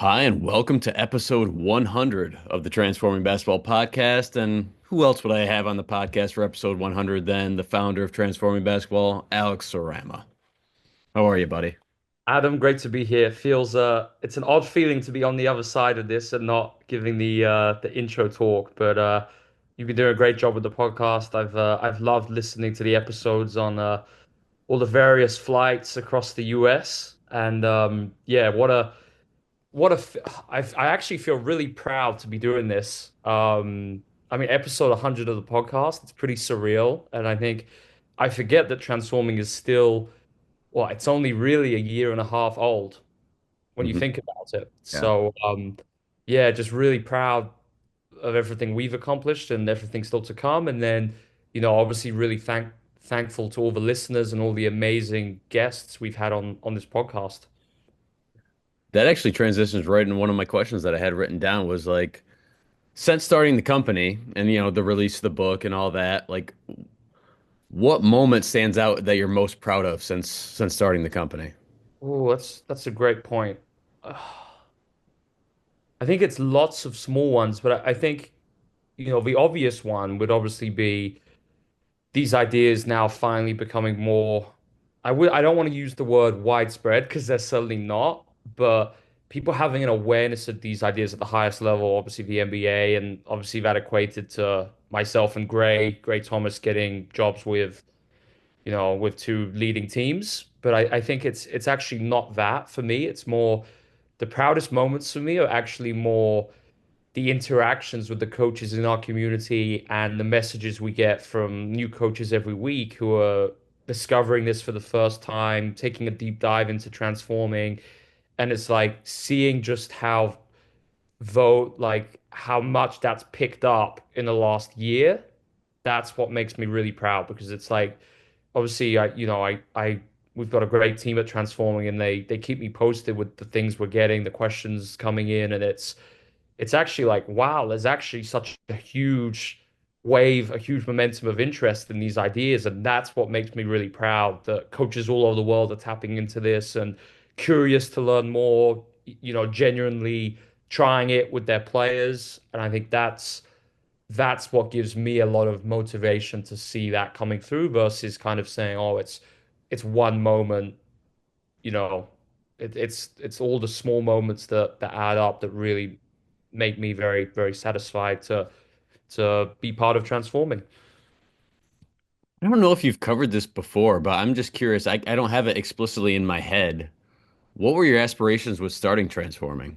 Hi, and welcome to episode 100 of the Transforming Basketball Podcast. And who else would I have on the podcast for episode 100 than the founder of Transforming Basketball, Alex Sarama? How are you, buddy? Adam, great to be here. It's an odd feeling to be on the other side of this and not giving the intro talk, but you've been doing a great job with the podcast. I've loved listening to the episodes on all the various flights across the US, and yeah, what a f- I actually feel really proud to be doing this. I mean, episode 100 of the podcast, it's pretty surreal, and I think I forget that transforming is still well, it's only really a year and a half old when you Mhm. think about it. Yeah. So, yeah, just really proud of everything we've accomplished and everything still to come. And then, obviously really thankful to all the listeners and all the amazing guests we've had on this podcast. That actually transitions right into one of my questions that I had written down was like, since starting the company and, the release of the book and all that, like, what moment stands out that you're most proud of since starting the company? Oh, that's a great point. I think it's lots of small ones, but I think, the obvious one would obviously be these ideas now finally becoming more I don't want to use the word widespread because they're certainly not, but people having an awareness of these ideas at the highest level, obviously the NBA, and obviously that equated to myself and Gray Thomas getting jobs with, with two leading teams. But I think it's actually not that for me. It's more the proudest moments for me are actually more the interactions with the coaches in our community and the messages we get from new coaches every week who are discovering this for the first time, taking a deep dive into transforming. And it's like seeing just how like how much that's picked up in the last year. That's what makes me really proud because it's like obviously we've got a great team at transforming and they keep me posted with the things we're getting, the questions coming in, and it's actually like, wow, there's actually such a huge wave, a huge momentum of interest in these ideas. And that's what makes me really proud that coaches all over the world are tapping into this and curious to learn more, genuinely trying it with their players. And I think that's what gives me a lot of motivation to see that coming through versus kind of saying, oh, it's one moment, you know, it's all the small moments that add up that really make me very, very satisfied to be part of transforming. I don't know if you've covered this before, but I'm just curious. I don't have it explicitly in my head. What were your aspirations with starting Transforming?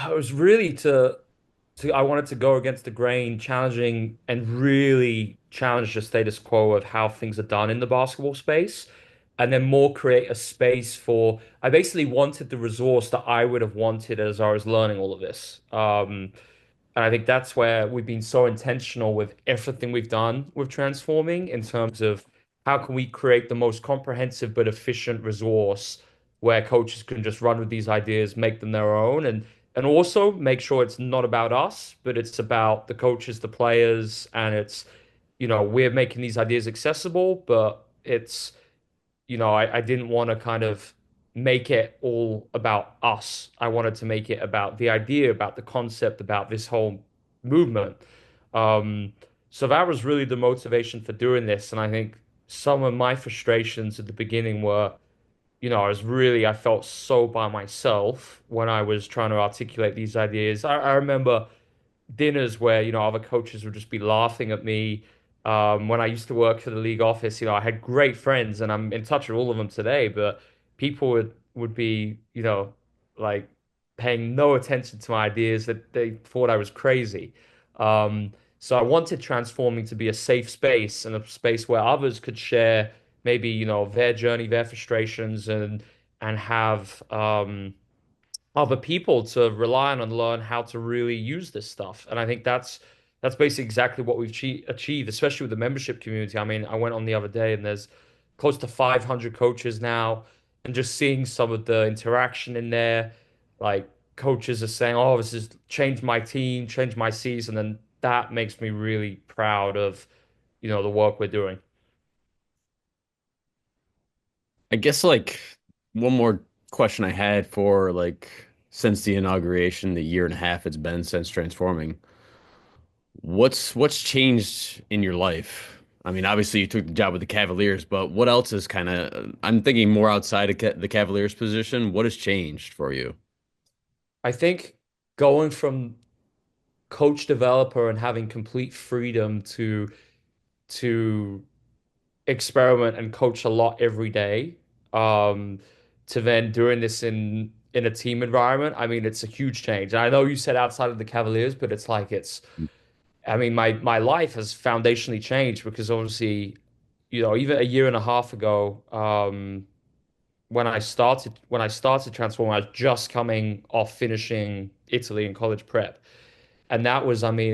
It was really to I wanted to go against the grain, challenging and really challenge the status quo of how things are done in the basketball space, and then more create a space for. I basically wanted the resource that I would have wanted as I was learning all of this. And I think that's where we've been so intentional with everything we've done with transforming in terms of how can we create the most comprehensive but efficient resource where coaches can just run with these ideas, make them their own, and also make sure it's not about us, but it's about the coaches, the players, and it's, we're making these ideas accessible, but it's I didn't want to kind of make it all about us. I wanted to make it about the idea, about the concept, about this whole movement. Um, so that was really the motivation for doing this. And I think some of my frustrations at the beginning were, I felt so by myself when I was trying to articulate these ideas. I remember dinners where, other coaches would just be laughing at me. When I used to work for the league office, I had great friends and I'm in touch with all of them today, but people would be, like paying no attention to my ideas that they thought I was crazy. So I wanted transforming to be a safe space and a space where others could share maybe, their journey, their frustrations and have other people to rely on and learn how to really use this stuff. And I think that's basically exactly what we've achieved, especially with the membership community. I mean, I went on the other day and there's close to 500 coaches now, and just seeing some of the interaction in there, like coaches are saying, "Oh, this has changed my team, changed my season," and that makes me really proud of, the work we're doing. I guess like one more question I had for like since the inauguration, the year and a half it's been since transforming. What's changed in your life? I mean, obviously you took the job with the Cavaliers, but what else is kind of, I'm thinking more outside of the Cavaliers position. What has changed for you? I think going from coach developer and having complete freedom to experiment and coach a lot every day, um, to then doing this in a team environment. I mean, it's a huge change. And I know you said outside of the Cavaliers, but it's like it's I mean, my life has foundationally changed because obviously, even a year and a half ago, when I started transforming, I was just coming off finishing Italy in college prep. And that was, I mean,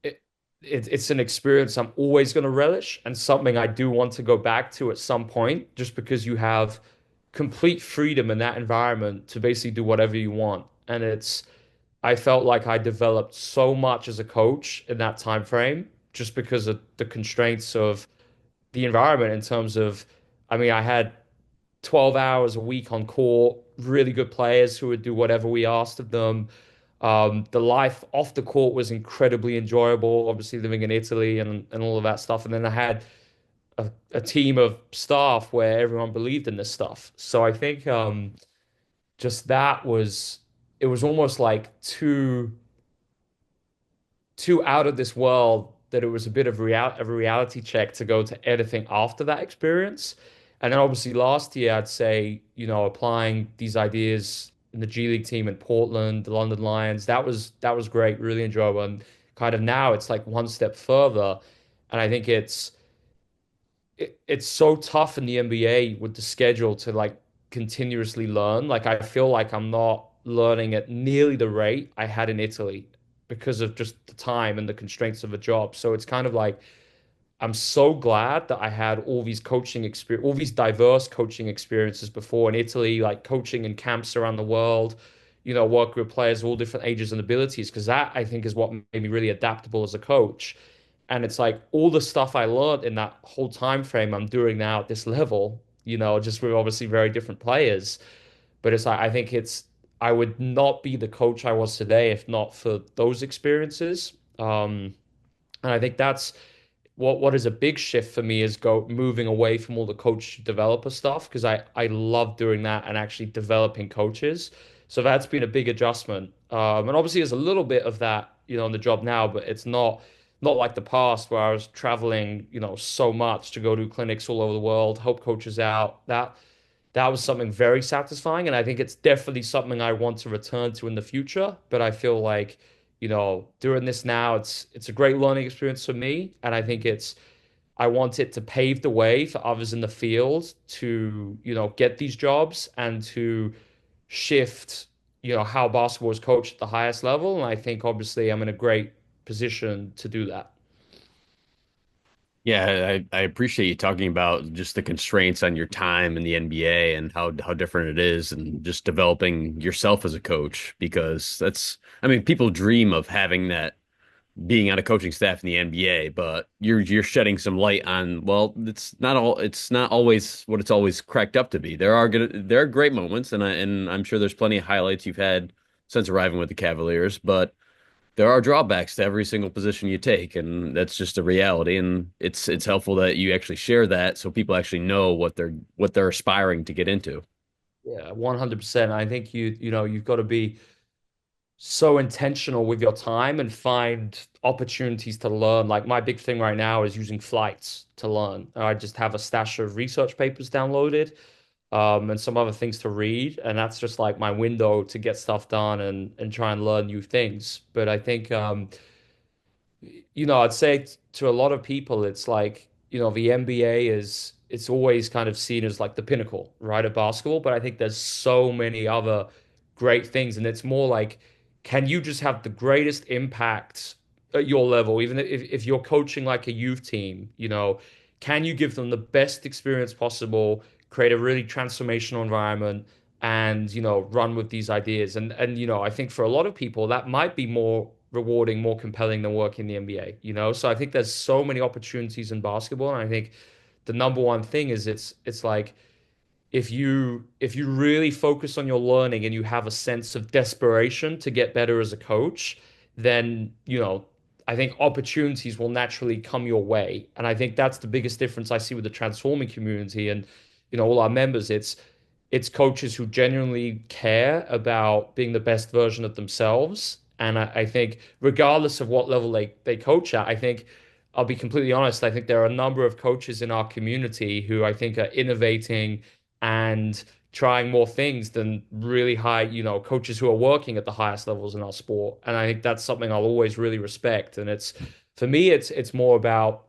it, it's an experience I'm always going to relish and something I do want to go back to at some point, just because you have complete freedom in that environment to basically do whatever you want. And I felt like I developed so much as a coach in that time frame just because of the constraints of the environment in terms of, I mean, I had 12 hours a week on court, really good players who would do whatever we asked of them. The life off the court was incredibly enjoyable, obviously living in Italy and all of that stuff. And then I had a team of staff where everyone believed in this stuff. So I think just that was, it was almost like too out of this world that it was a bit of a reality check to go to anything after that experience. And then obviously last year, I'd say, applying these ideas in the G League team in Portland, the London Lions, that was great, really enjoyable. And kind of now it's like one step further. And I think it's so tough in the NBA with the schedule to like continuously learn. Like I feel like I'm not learning at nearly the rate I had in Italy because of just the time and the constraints of a job. So it's kind of like I'm so glad that I had all these coaching experience, all these diverse coaching experiences before in Italy, like coaching in camps around the world, working with players of all different ages and abilities, because that I think is what made me really adaptable as a coach. And it's like all the stuff I learned in that whole time frame I'm doing now at this level, just with obviously very different players. But it's like I would not be the coach I was today if not for those experiences. And I think that's what is a big shift for me is go moving away from all the coach developer stuff because I love doing that and actually developing coaches. So that's been a big adjustment. And obviously there's a little bit of that, on the job now, but it's not like the past where I was traveling, so much to go to clinics all over the world, help coaches out. That was something very satisfying, and I think it's definitely something I want to return to in the future. But I feel like, doing this now, it's a great learning experience for me, and I think I want it to pave the way for others in the field to, get these jobs and to shift, how basketball is coached at the highest level. And I think obviously I'm in a great position to do that. Yeah, I appreciate you talking about just the constraints on your time in the NBA and how different it is and just developing yourself as a coach because I mean, people dream of having that being on a coaching staff in the NBA, but you're shedding some light on, well, it's not always what it's always cracked up to be. There are great moments and I'm sure there's plenty of highlights you've had since arriving with the Cavaliers, but there are drawbacks to every single position you take, and that's just a reality. And it's helpful that you actually share that so people actually know what they're aspiring to get into. Yeah, 100%. I think you've got to be so intentional with your time and find opportunities to learn. Like my big thing right now is using flights to learn. I just have a stash of research papers downloaded, and some other things to read, and that's just like my window to get stuff done and try and learn new things. But I think I'd say to a lot of people, it's like, the NBA it's always kind of seen as like the pinnacle, right, of basketball. But I think there's so many other great things, and it's more like, can you just have the greatest impact at your level, even if you're coaching like a youth team, can you give them the best experience possible, create a really transformational environment, and run with these ideas. And I think for a lot of people that might be more rewarding, more compelling than working in the NBA, so I think there's so many opportunities in basketball, and I think the number one thing is it's like if you really focus on your learning and you have a sense of desperation to get better as a coach, then I think opportunities will naturally come your way. And I think that's the biggest difference I see with the transforming community and all our members. It's coaches who genuinely care about being the best version of themselves. And I think regardless of what level they coach at, I think I'll be completely honest, I think there are a number of coaches in our community who I think are innovating and trying more things than really high, coaches who are working at the highest levels in our sport. And I think that's something I'll always really respect. And it's for me, it's more about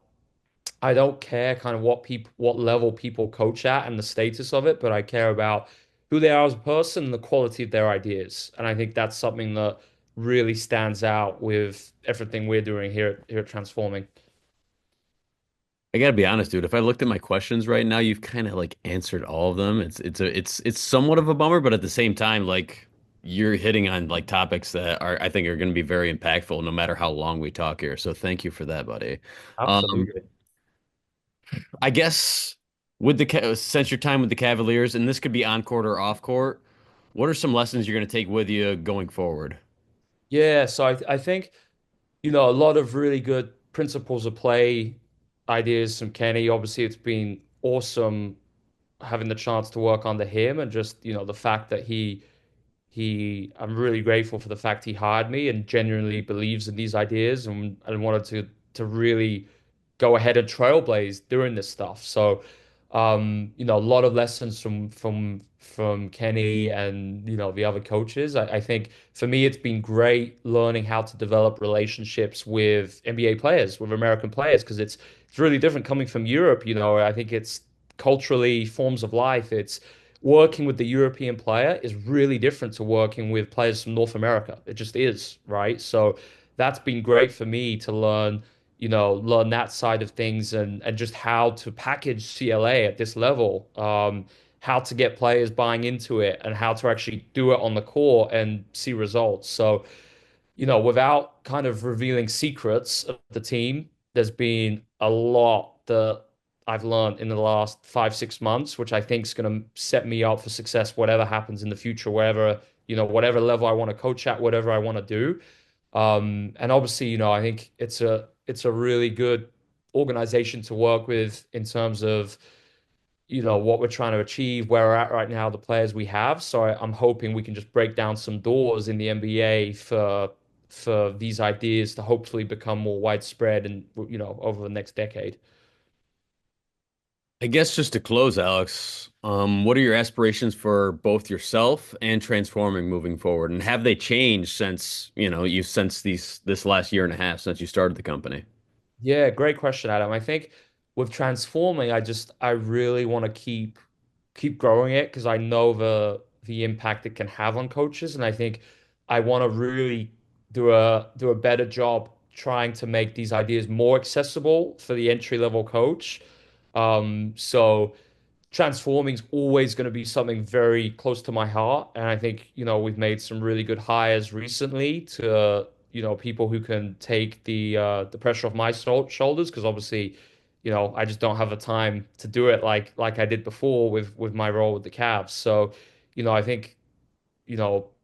I don't care kind of what level people coach at and the status of it, but I care about who they are as a person and the quality of their ideas. And I think that's something that really stands out with everything we're doing here at Transforming. I gotta be honest, dude. If I looked at my questions right now, you've kind of like answered all of them. It's somewhat of a bummer, but at the same time, like you're hitting on like topics that are I think are going to be very impactful no matter how long we talk here. So thank you for that, buddy. Um, Absolutely. I guess with since your time with the Cavaliers, and this could be on court or off court, what are some lessons you're going to take with you going forward? Yeah, so I think a lot of really good principles of play ideas from Kenny. Obviously, it's been awesome having the chance to work under him and just, the fact that I'm really grateful for the fact he hired me and genuinely believes in these ideas and wanted to really go ahead and trailblaze doing this stuff. So, a lot of lessons from Kenny and the other coaches. I think for me, it's been great learning how to develop relationships with NBA players, with American players, because it's really different coming from Europe. I think it's culturally forms of life. It's working with the European player is really different to working with players from North America. It just is, right? So that's been great for me to learn that side of things and just how to package CLA at this level, how to get players buying into it and how to actually do it on the court and see results. So without kind of revealing secrets of the team, there's been a lot that I've learned in the last 5, 6 months, which I think is going to set me up for success, whatever happens in the future, whatever level I want to coach at, whatever I want to do. And obviously, I think it's a really good organization to work with in terms of what we're trying to achieve, where we're at right now, the players we have. So I'm hoping we can just break down some doors in the NBA for these ideas to hopefully become more widespread and over the next decade. I guess just to close, Alex, what are your aspirations for both yourself and transforming moving forward? And have they changed since, you since this last year and a half since you started the company? Yeah, great question, Adam. I think with transforming, I really want to keep growing it because I know the impact it can have on coaches, and I think I want to really do a better job trying to make these ideas more accessible for the entry level coach. So transforming is always going to be something very close to my heart. And I think, we've made some really good hires recently to, people who can take the pressure off my shoulders because obviously, I just don't have the time to do it like I did before with my role with the Cavs. So, I think,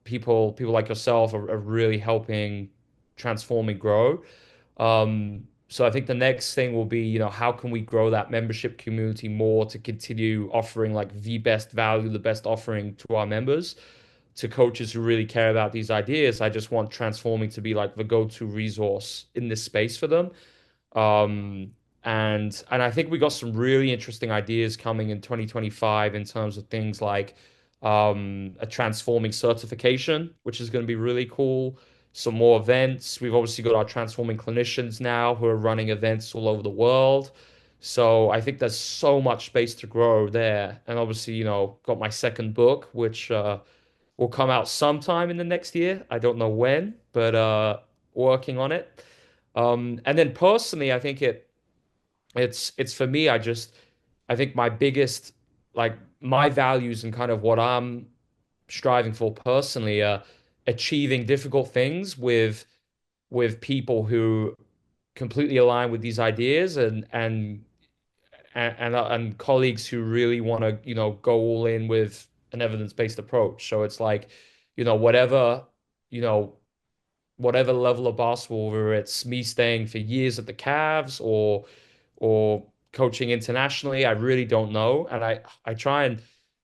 people like yourself are really helping transform and grow. So I think the next thing will be, how can we grow that membership community more to continue offering like the best value, the best offering to our members, to coaches who really care about these ideas. I just want transforming to be like the go-to resource in this space for them. Um, and I think we got some really interesting ideas coming in 2025 in terms of things like a transforming certification, which is going to be really cool. Some more events. We've obviously got our transforming clinicians now who are running events all over the world. So I think there's so much space to grow there. And obviously, got my second book, which will come out sometime in the next year. I don't know when, but working on it. And then personally, I think it's for me, I think my biggest like my values and kind of what I'm striving for personally are achieving difficult things with people who completely align with these ideas and colleagues who really want to, go all in with an evidence-based approach. So it's like, whatever, you know, whatever level of basketball, whether it's me staying for years at the Cavs or coaching internationally, I really don't know. And I trying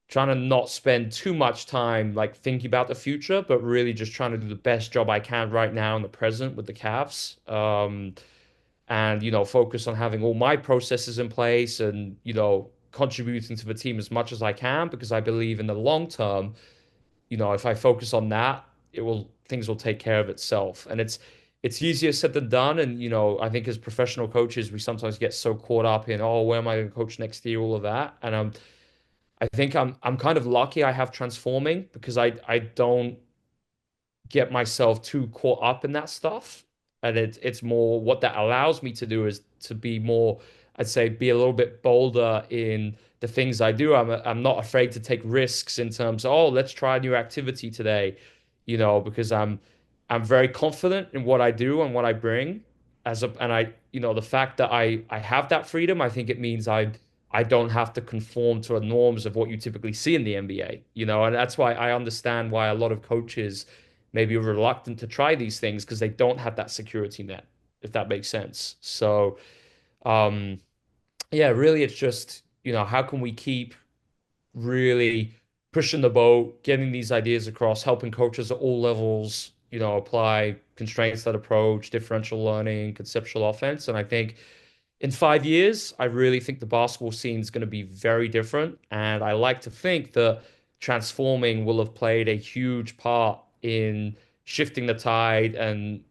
to not spend too much time like thinking about the future, but really just trying to do the best job I can right now in the present with the Cavs. And focus on having all my processes in place and contributing to the team as much as I can because I believe in the long term, if I focus on that, it will things will take care of itself. And it's easier said than done. And I think as professional coaches, we sometimes get so caught up in, oh, where am I going to coach next year, all of that. And I think I'm kind of lucky I have transforming because I don't get myself too caught up in that stuff. And it's more what that allows me to do is to be more, I'd say, be a little bit bolder in the things I do. I'm not afraid to take risks in terms of, oh, let's try a new activity today, because I'm very confident in what I do and what I bring and the fact that I have that freedom, I think it means I don't have to conform to the norms of what you typically see in the NBA, and that's why I understand why a lot of coaches maybe reluctant to try these things because they don't have that security net, if that makes sense. So, um, yeah, really, it's just, how can we keep really pushing the boat, getting these ideas across, helping coaches at all levels, apply constraints-led approach, differential learning, conceptual offense. And I think in 5 years, I really think the basketball scene is going to be very different. And I like to think that transforming will have played a huge part in shifting the tide and,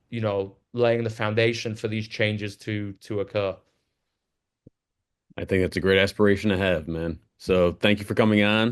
laying the foundation for these changes to occur. I think that's a great aspiration to have, man. So thank you for coming on.